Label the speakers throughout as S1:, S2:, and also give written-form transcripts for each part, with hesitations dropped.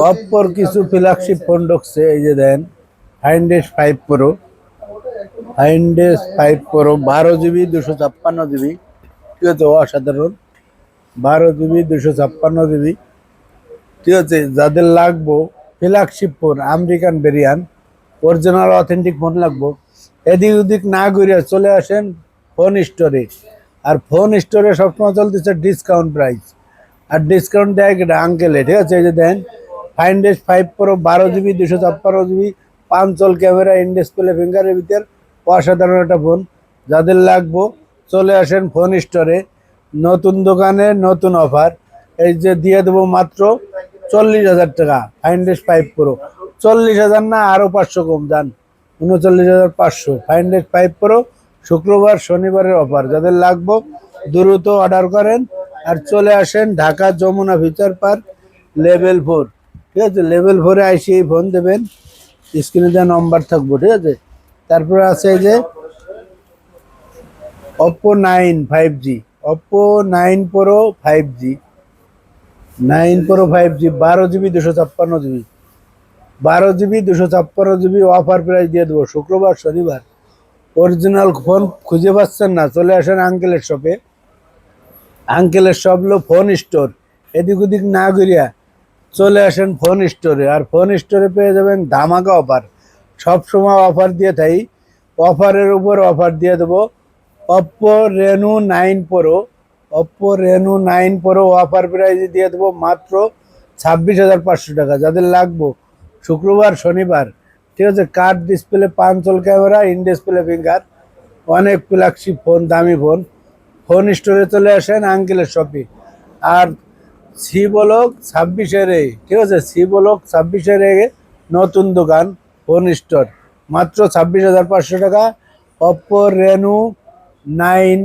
S1: অপ্পোর কিছু flagship phone ঢুকছে, এই যে then find X 5 pro, ফাইন্ডেস 5 pro 12 GB 256 GB, ঠিক আছে, অসাধারণ 12 জিবি 256 জিবি, ঠিক আছে। যাদের লাগবো flagship phone American variant original authentic phone লাগবো, এদিক ওদিক না ঘুরে চলে আসেন ফোন স্টোরে। আর ফোন স্টোরে সবসময় চলতেছে ডিসকাউন্ট প্রাইস, আর ডিসকাউন্ট দেয় কেটে আঙ্কেলে, ঠিক আছে। এই যে then find X 5 pro 12 GB 256 GB, 5 camera, in display ফিঙ্গারের ভিতর অসাধারণ একটা ফোন। যাদের লাগবো চলে আসেন ফোন স্টোরে, নতুন দোকানে নতুন অফার। এই যে দিয়ে দেবো মাত্র 40,000 টাকা ফাইন্ডেস 5 প্রো, 40,000 না, আরও 500 কম যান, 39,500 ফাইন্ডেস 5 প্রো। শুক্রবার শনিবারের অফার, যাদের লাগবো দ্রুত অর্ডার করেন আর চলে আসেন Dhaka Jamuna Future Park level 4, ঠিক আছে। লেভেল 4-এ আইসি এই ফোন দেবেন, স্ক্রিনে দেওয়া নম্বর থাকবো, ঠিক আছে। তারপরে আছে এই যে Oppo 9 5G, Oppo 9 Pro 5G, 9 Pro 5G 12 GB 256 GB, 12 GB 256 GB offer price দিয়ে দেবো শুক্রবার শনিবার। অরিজিনাল ফোন খুঁজে পাচ্ছেন না, চলে আসেন আঙ্কেলের শপে। আঙ্কেলের শপ হলো ফোন স্টোর, এদিক ওদিক না ঘুরিয়া চলে আসেন ফোন স্টোরে। আর ফোন স্টোরে পেয়ে যাবেন ধামাকা অফার, সবসময় অফার দিয়ে থাই, অফারের উপর অফার দিয়ে দেবো। Oppo Reno 9 Pro, Oppo Reno 9 Pro offer price দিয়ে দেবো মাত্র 26,500 টাকা। যাদের লাগবো শুক্রবার শনিবার, ঠিক আছে। Card display, 5 camera, in display finger, অনেক ফ্ল্যাগশিপ ফোন, দামি ফোন। ফোন স্টোরে চলে আসেন আঙ্কেলের শপে। আর সি ব্লক 26-এ, ঠিক আছে, সি ব্লক 26-এ নতুন দোকান ফোন স্টোর, মাত্র 26,500 টাকা। Oppo Reno 9,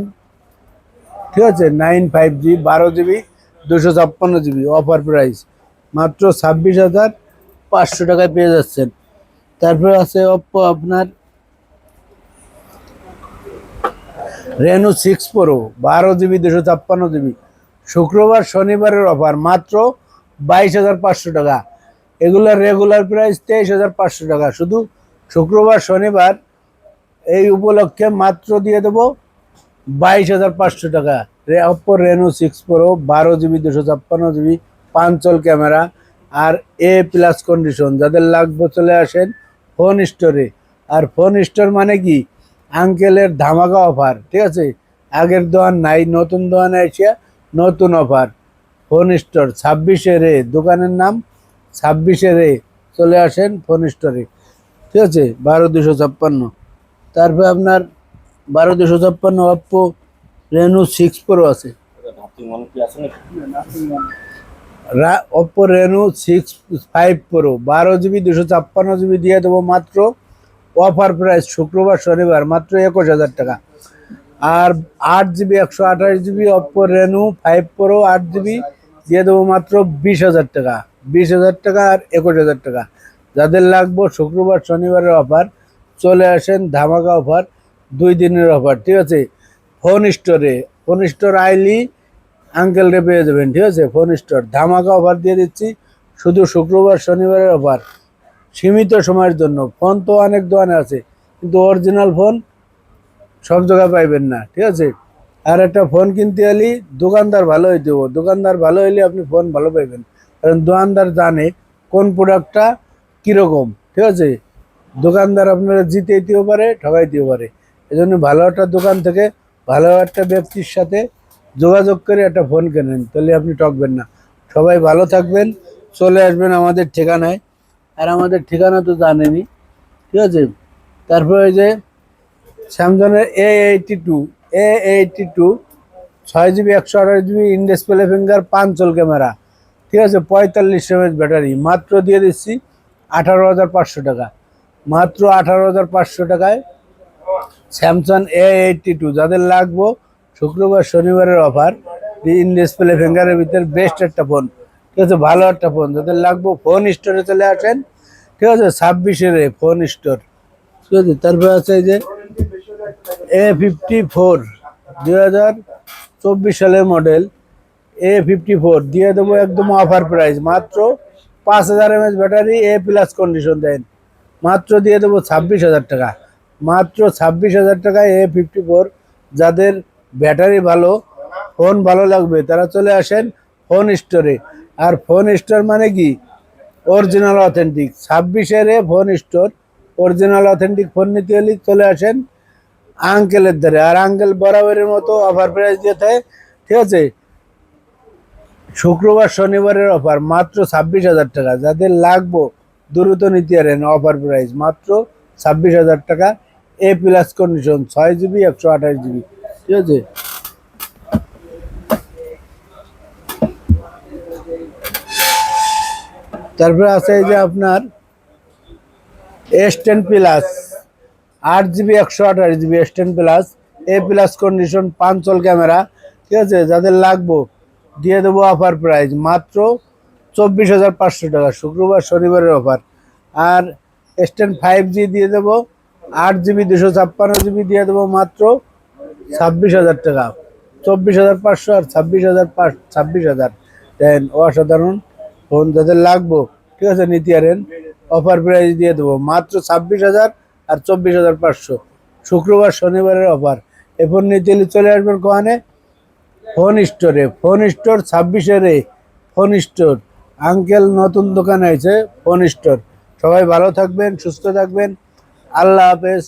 S1: ঠিক আছে, 9 5G 12 GB 256 GB offer price মাত্র 26,500 টাকায় পেয়ে যাচ্ছেন। তারপরে আছে Oppo আপনার Reno 6 Pro 12 জিবি 256 জিবি, শুক্রবার শনিবারের অফার মাত্র 22,500 টাকা। এগুলোর রেগুলার প্রাইস 23,500 টাকা, শুধু শুক্রবার শনিবার এই উপলক্ষে মাত্র দিয়ে দেবো 22,500 টাকা। Oppo Reno 6 Pro 12 GB 256 GB, 5 camera আর A+ কন্ডিশন। যাদের লাগবে চলে আসেন ফোন স্টোরে। আর ফোন স্টোর মানে কি আঙ্কেলের ধামাকা অফার, ঠিক আছে। আগের দোকান নাই, নতুন দোকানে এসে নতুন অফার। ফোন স্টোর 26-এ, দোকানের নাম 26-এ, চলে আসেন ফোন স্টোরে, ঠিক আছে। 12,256। তারপরে আপনার 12,256 Oppo Reno 6 Pro আছে। Oppo Reno 6 5 Pro 12 GB 256 GB দিয়ে দেবো মাত্র অফার প্রাইস শুক্রবার শনিবার মাত্র 21,000 টাকা। আর 8 GB 128 GB Oppo Reno 5 Pro 8 GB দিয়ে দেবো মাত্র 20,000 টাকা, 20,000 টাকা আর 21,000 টাকা। যাদের লাগবো শুক্রবার শনিবারের অফার, চলে আসেন ধামাকা অফার, 2 দিনের অফার, ঠিক আছে। ফোন স্টোরে, ফোন স্টোর আইলি আঙ্কেলরে পেয়ে যাবেন, ঠিক আছে। ফোন স্টোর ধামাকা অফার দিয়ে দিচ্ছি, শুধু শুক্রবার শনিবারের অফার, সীমিত সময়ের জন্য। ফোন তো অনেক দোকানে আছে, কিন্তু অরিজিনাল ফোন সব জায়গায় পাইবেন না, ঠিক আছে। আর একটা ফোন কিনতে হলে দোকানদার ভালো হইতে হবে, দোকানদার ভালো হইলে আপনি ফোন ভালো পাইবেন, কারণ দোকানদার জানে কোন প্রোডাক্টটা কীরকম, ঠিক আছে। দোকানদার আপনারা জিতেও পারে, ঠকাইতেও পারে। এই জন্য ভালো একটা দোকান থেকে ভালো একটা ব্যক্তির সাথে যোগাযোগ করে একটা ফোন কেনেন, তাহলে আপনি ঠকবেন না। সবাই ভালো থাকবেন, চলে আসবেন আমাদের ঠিকানায়। আর আমাদের ঠিকানা তো জানেনই, ঠিক আছে। তারপরে যে স্যামসাংয়ের A82 6 GB 128 GB, in display finger, 5 camera, ঠিক আছে, 45 mAh ব্যাটারি, মাত্র দিয়ে দিচ্ছি 18,500 টাকা, মাত্র 18,500 টাকায় স্যামসাং A82। যাদের লাগবো শুক্রবার শনিবারের অফার, ইন ডিসপ্লে ফিঙ্গারের ভিতর বেস্ট একটা ফোন, ঠিক আছে, ভালো একটা ফোন। যাদের লাগবো ফোন স্টোরে চলে আসেন, ঠিক আছে, 26-এর ফোন স্টোর, ঠিক আছে। তারপরে আছে এই যে A54 2024 সালের মডেল, A54 দিয়ে দেবো একদম অফার প্রাইস, মাত্র 5000 mAh ব্যাটারি, এ প্লাস কন্ডিশন দেন, মাত্র দিয়ে দেবো 26,000 টাকা, মাত্র 26,000 টাকায় A54। যাদের ব্যাটারি ভালো, ফোন ভালো লাগবে তারা চলে আসেন ফোন স্টোরে। আর ফোন স্টোর মানে কি, অরিজিনাল অথেন্টিক 26-এর phone store, original authentic phone নিতে হলে চলে আসেন আঙ্কেলের ধারে। আর আঙ্কেল বরাবরের মতো অফার প্রাইস দিয়ে থাকে, ঠিক আছে। শুক্রবার শনিবারের অফার, মাত্র 26,000 টাকা। যাদের লাগবো দ্রুত নিতে পারেন, অফার প্রাইস মাত্র 26,000 টাকা, A plus condition, 6 GB 128 GB, ঠিক আছে। তারপরে আছে এই যে আপনার S10 plus, 8 GB 128 GB S10 plus, A plus condition, punch hole camera, ঠিক আছে। যাদের লাগবো দিয়ে দেবো অফার প্রাইস, মাত্র 24,500 টাকা, শুক্রবার শনিবারের অফার। আর S10 5G দিয়ে দেবো, 8 জিবি 256 জিবি দিয়ে দেবো মাত্র 26,000 টাকা, 24,500 আর 26,000 দেন, অসাধারণ ফোন। যাদের লাগবো, ঠিক আছে, নিতে পারেন, অফার প্রাইস দিয়ে দেবো মাত্র 26,000 আর 24,500, শুক্রবার শনিবারের অফার। এ ফোন নিতে হলে চলে আসবেন কোয়ানে ফোন স্টোরে, ফোন স্টোর 26-এর ফোন স্টোর, আঙ্কেল নতুন দোকান হয়েছে ফোন স্টোর। সবাই ভালো থাকবেন, সুস্থ থাকবেন, আল্লাহ হাফেজ।